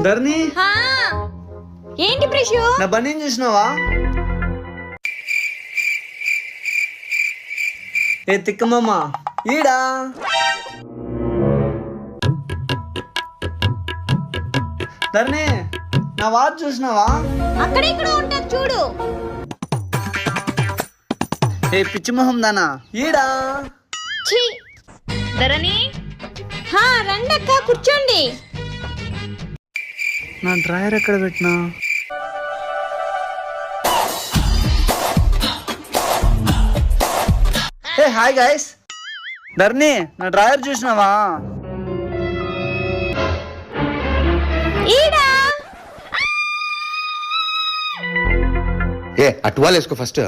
ధరణి హా, ఏంటి ప్రిషు? నా బనీన్ చూసినావా? ఏ తిక్కమ్మ ఈడా. ధరణి నా వాచ్ చూసినావా? అక్కడ ఇక్కడ ఉంటది చూడు. ఏ పిచ్చి మొహం దానా ఈడా. ఛీ, ధరణి. హా, రండక్క కూర్చోండి. నా డ్రాయర్ ఎక్కడ పెట్టినా? Hey hi guys. ధరణి నా డ్రాయర్ చూసినావా? ఈడా. ఏ అటువాలు వేసుకో ఫస్ట్.